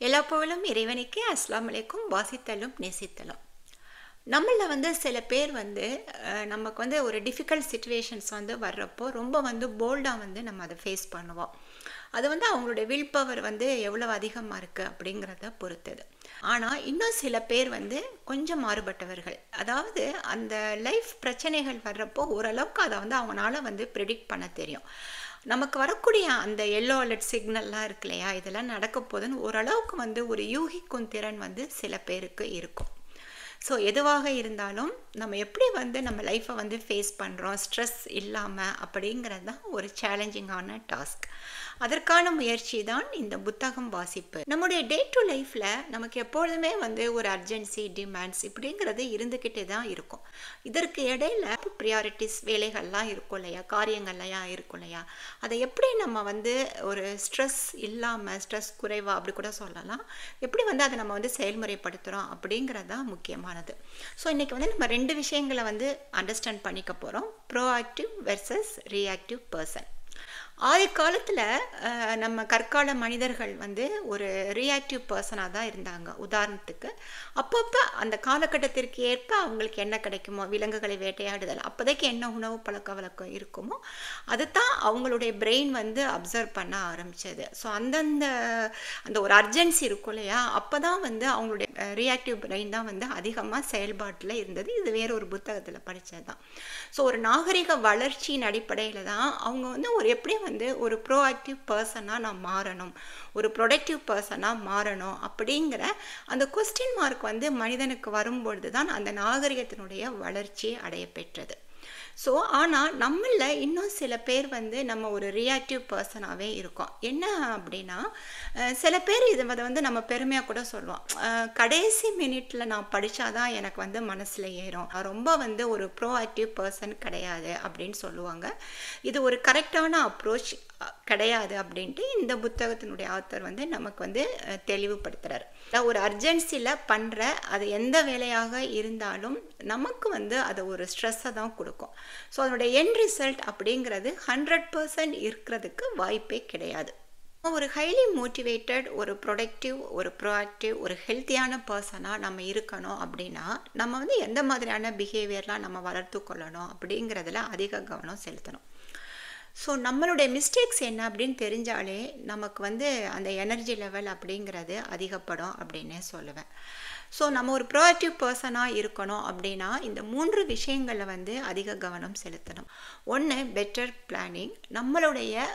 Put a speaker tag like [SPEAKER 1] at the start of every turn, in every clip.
[SPEAKER 1] எல்லா புகழும் இறைவனுக்கே. அஸ்ஸலாமு அலைக்கும். வாசித்தலும் நேசித்தலும். நம்மள சில பேர் நமக்கு ஒரு டிஃபிகல்ட் சிச்சுவேஷன்ஸ் வர்றப்போ ரொம்ப போல்டாக நம்ம அதை ஃபேஸ் பண்ணுவோம். அது அவங்களுடைய வில் பவர் எவ்வளவு அதிகமாக இருக்குது அப்படிங்கிறத பொறுத்தது. ஆனால் இன்னும் சில பேர் கொஞ்சம் மாறுபட்டவர்கள். அதாவது அந்த லைஃப் பிரச்சனைகள் வர்றப்போ ஓரளவுக்கு அதை அவங்களால ப்ரெடிக்ட் பண்ண தெரியும். நமக்கு வரக்கூடிய அந்த எல்லோ அலர்ட் சிக்னல்லாம் இருக்கு இல்லையா, இதெல்லாம் நடக்க போதுன்னு ஓரளவுக்கு ஒரு யூகிக்கும் திறன் சில பேருக்கு இருக்கும். ஸோ எதுவாக இருந்தாலும் நம்ம எப்படி நம்ம லைஃப்பை ஃபேஸ் பண்ணுறோம் ஸ்ட்ரெஸ் இல்லாமல் அப்படிங்கிறது தான் ஒரு சேலஞ்சிங்கான டாஸ்க். அதற்கான முயற்சி தான் இந்த புத்தகம் வாசிப்பு. நம்முடைய டே டு லைஃப்பில் நமக்கு எப்பொழுதுமே ஒரு அர்ஜென்சி டிமாண்ட்ஸ் இப்படிங்கிறது இருந்துக்கிட்டே தான் இருக்கும். இதற்கு இடையில ப்ரியாரிட்டிஸ் வேலைகள்லாம் இருக்கும் இல்லையா, காரியங்கள்லாம் இருக்கும் இல்லையா, அதை எப்படி நம்ம ஒரு ஸ்ட்ரெஸ் இல்லாமல் ஸ்ட்ரெஸ் குறைவா அப்படி கூட சொல்லலாம், எப்படி அதை நம்ம செயல்முறைப்படுத்துகிறோம் அப்படிங்கிறது தான் முக்கியமானது. ஸோ இன்றைக்கி நம்ம ரெண்டு விஷயங்களை அண்டர்ஸ்டாண்ட் பண்ணிக்க போகிறோம். Proactive versus reactive person. ஆதி காலத்தில் நம்ம கற்கால மனிதர்கள் ஒரு ரியாக்டிவ் பர்சனாக தான் இருந்தாங்க. உதாரணத்துக்கு அப்பப்போ அந்த காலகட்டத்திற்கு ஏற்ப அவங்களுக்கு என்ன கிடைக்குமோ, விலங்குகளை வேட்டையாடுதல், அப்போதைக்கு என்ன உணவு பழக்க வழக்கம் இருக்குமோ அது தான் அவங்களுடைய பிரெயின் அப்சர்வ் பண்ண ஆரம்பித்தது. ஸோ அந்த ஒரு அர்ஜென்சி இருக்கும் இல்லையா, அப்போ தான் அவங்களுடைய ரியாக்டிவ் பிரெயின் தான் அதிகமாக செயல்பாட்டில் இருந்தது. இது வேற ஒரு புத்தகத்தில் படித்தது தான். ஸோ ஒரு நாகரிக வளர்ச்சியின் அடிப்படையில் தான் அவங்க ஒரு எப்படி ஒரு ப்ரோஆக்டிவ் பர்சனாக நான் மாறணும், ஒரு ப்ரொடக்டிவ் பர்சனாக மாறணும் அப்படிங்கிற அந்த கொஸ்டின் மார்க் மனிதனுக்கு வரும்பொழுது தான் அந்த நாகரிகத்தினுடைய வளர்ச்சி அடைய பெற்றது. ஸோ ஆனால் நம்மள இன்னும் சில பேர் நம்ம ஒரு ரியாக்டிவ் பர்சனாகவே இருக்கோம். என்ன அப்படின்னா, சில பேர் இதை நம்ம பெருமையாக கூட சொல்லுவோம், கடைசி மினிட்ல நான் படித்தாதான் எனக்கு மனசில் ஏறும், ரொம்ப ஒரு ப்ரோஆக்டிவ் பர்சன் கிடையாது அப்படின்னு சொல்லுவாங்க. இது ஒரு கரெக்டான அப்ரோச் கிடையாது அப்படின்ட்டு இந்த புத்தகத்தினுடைய ஆத்தர் நமக்கு தெளிவுபடுத்துகிறார். ஒரு அர்ஜென்சியில் பண்ணுற அது எந்த வேலையாக இருந்தாலும் நமக்கு அது ஒரு ஸ்ட்ரெஸ்ஸை தான் கொடுக்கும். ஸோ அதனுடைய எண்ட் ரிசல்ட் அப்படிங்கிறது 100% இருக்கிறதுக்கு வாய்ப்பே கிடையாது. ஒரு ஹைலி மோட்டிவேட்டட், ஒரு ப்ரொடக்டிவ், ஒரு ப்ரோஆக்டிவ், ஒரு ஹெல்த்தியான பர்சனாக நம்ம இருக்கணும் அப்படின்னா நம்ம எந்த மாதிரியான பிஹேவியர்லாம் நம்ம வளர்த்து கொள்ளணும் அப்படிங்கிறதுல அதிக கவனம் செலுத்தணும். ஸோ நம்மளுடைய மிஸ்டேக்ஸ் என்ன அப்படின்னு தெரிஞ்சாலே நமக்கு அந்த எனர்ஜி லெவல் அப்படிங்கிறது அதிகப்படும் அப்படின்னே சொல்லுவேன். ஸோ நம்ம ஒரு ப்ரோஆக்டிவ் பர்சனாக இருக்கணும் அப்படின்னா இந்த 3 விஷயங்களில் அதிக கவனம் செலுத்தணும். ஒன்று, பெட்டர் பிளானிங். நம்மளுடைய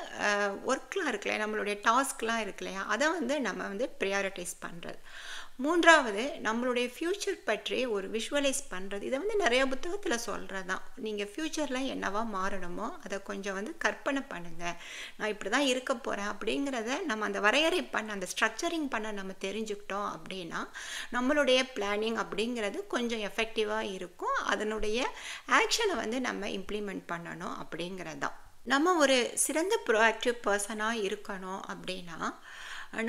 [SPEAKER 1] ஒர்க்லாம் இருக்குல்லையா, நம்மளுடைய டாஸ்க்லாம் இருக்கு இல்லையா, அதை நம்ம ப்ரியாரிட்டைஸ் பண்ணுறது. மூன்றாவது, நம்மளுடைய ஃப்யூச்சர் பற்றி ஒரு விஷுவலைஸ் பண்ணுறது. இதை நிறைய புத்தகத்தில் சொல்கிறது தான். நீங்கள் ஃப்யூச்சரில் என்னவா மாறணுமோ அதை கொஞ்சம் கற்பனை பண்ணுங்கள், நான் இப்படி தான் இருக்க போகிறேன் அப்படிங்கிறத நம்ம அந்த வரையறை பண்ண, அந்த ஸ்ட்ரக்சரிங் பண்ண நம்ம தெரிஞ்சுக்கிட்டோம் அப்படின்னா நம்மளுடைய பிளானிங் அப்படிங்கிறது கொஞ்சம் எஃபெக்டிவாக இருக்கும். அதனுடைய ஆக்ஷனை நம்ம இம்ப்ளிமெண்ட் பண்ணணும் அப்படிங்கிறது தான். நம்ம ஒரு சிறந்த ப்ரோஆக்டிவ் பர்சனாக இருக்கணும் அப்படின்னா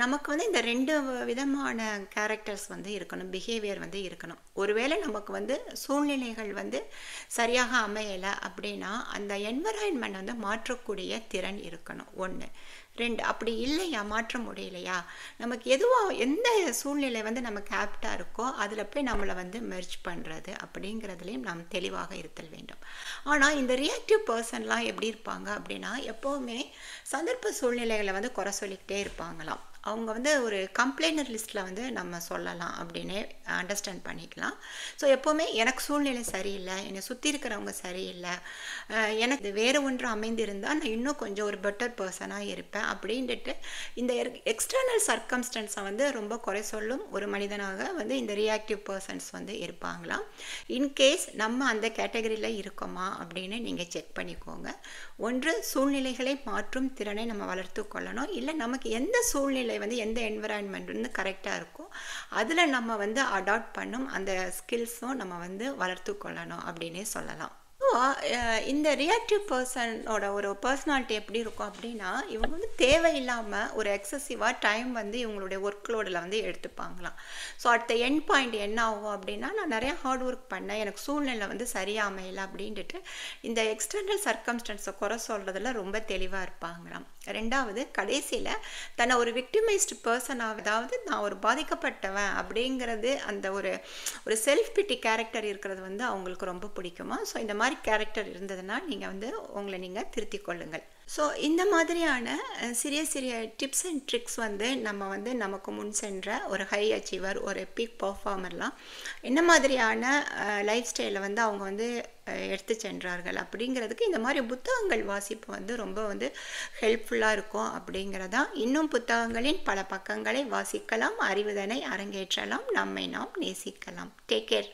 [SPEAKER 1] நமக்கு இந்த 2 விதமான கேரக்டர்ஸ் இருக்கணும், பிஹேவியர் இருக்கணும். ஒருவேளை நமக்கு சூழ்நிலைகள் சரியாக அமையலை அப்படின்னா அந்த என்வரான்மெண்ட் மாற்றக்கூடிய திறன் இருக்கணும். 1. 2, அப்படி இல்லையா, மாற்ற முடியலையா, நமக்கு எந்த சூழ்நிலை நமக்கு ஆப்டாக இருக்கோ அதில் போய் நம்மளை மெர்ஜ் பண்ணுறது அப்படிங்கிறதுலையும் நாம் தெளிவாக இருத்தல் வேண்டும். ஆனால் இந்த ரியாக்டிவ் பர்சன்லாம் எப்படி இருப்பாங்க அப்படின்னா எப்போவுமே சந்தர்ப்ப சூழ்நிலைகளை குறை சொல்லிக்கிட்டே இருப்பாங்களாம். அவங்க ஒரு கம்ப்ளைனர் லிஸ்ட்டில் நம்ம சொல்லலாம் அப்படின்னு அண்டர்ஸ்டாண்ட் பண்ணிக்கலாம். ஸோ எப்போவுமே எனக்கு சூழ்நிலை சரியில்லை, என்னை சுற்றி இருக்கிறவங்க சரியில்லை, எனக்கு வேறு ஒன்று அமைந்திருந்தால் நான் இன்னும் கொஞ்சம் ஒரு பெட்டர் பர்சனாக இருப்பேன் அப்படின்ட்டு இந்த எக்ஸ்டர்னல் சர்க்கம்ஸ்டன்ஸை ரொம்ப குறை சொல்லும் ஒரு மனிதனாக இந்த ரியாக்டிவ் பர்சன்ஸ் இருப்பாங்களாம். இன்கேஸ் நம்ம அந்த கேட்டகரியில் இருக்கோமா அப்படின்னு நீங்கள் செக் பண்ணிக்கோங்க. ஒன்று, சூழ்நிலைகளை மாற்றும் திறனை நம்ம வளர்த்து கொள்ளணும். இல்லை நமக்கு எந்த சூழ்நிலை எந்த என்விரான்மெண்ட் கரெக்டாக இருக்கோ அதில் நம்ம அடாப்ட் பண்ணும் அந்த ஸ்கில்ஸும் நம்ம வளர்த்து கொள்ளணும் அப்படின்னே சொல்லலாம். பொதுவாக இந்த ரியாக்டிவ் பர்சனோட ஒரு பர்சனாலிட்டி எப்படி இருக்கும் அப்படின்னா, இவங்க வந்து தேவையில்லாமல் ஒரு எக்ஸசிவாக டைம் வந்து இவங்களுடைய ஒர்க் லோடில் வந்து எடுத்துப்பாங்களாம். So at the end point என்ன ஆகும் அப்படின்னா, நான் நிறையா ஹார்ட் ஒர்க் பண்ணேன், எனக்கு சூழ்நிலை வந்து சரியாக அமையலை அப்படின்ட்டு இந்த எக்ஸ்டர்னல் சர்க்கம்ஸ்டன்ஸை குறை சொல்கிறதுல ரொம்ப தெளிவாக இருப்பாங்களாம். ரெண்டாவது, கடைசியில் தன்னை ஒரு விக்டிமைஸ்டு பர்சனாக, அதாவது நான் ஒரு பாதிக்கப்பட்டவன் அப்படிங்கிறது அந்த ஒரு ஒரு செல்ஃப் பிட்டி கேரக்டர் இருக்கிறது வந்து அவங்களுக்கு ரொம்ப பிடிக்குமா. ஸோ இந்த மாதிரி கேரக்டர் இருந்ததுன்னா நீங்கள் வந்து உங்களை நீங்கள் திருத்திக் கொள்ளுங்கள். ஸோ இந்த மாதிரியான சிறிய சிறிய டிப்ஸ் அண்ட் ட்ரிக்ஸ் வந்து நம்ம வந்து நமக்கு முன் சென்ற ஒரு ஹை அச்சீவர், ஒரு பீக் பர்ஃபார்மர்லாம் என்ன மாதிரியான லைஃப் ஸ்டைலை வந்து அவங்க வந்து எடுத்து சென்றார்கள் அப்படிங்கிறதுக்கு இந்த மாதிரி புத்தகங்கள் வாசிப்பு வந்து ரொம்ப வந்து ஹெல்ப்ஃபுல்லாக இருக்கும் அப்படிங்கிறதா. இன்னும் புத்தகங்களின் பல பக்கங்களை வாசிக்கலாம், அறிவுதனை அரங்கேற்றலாம், நம்மை நாம் நேசிக்கலாம். Take care.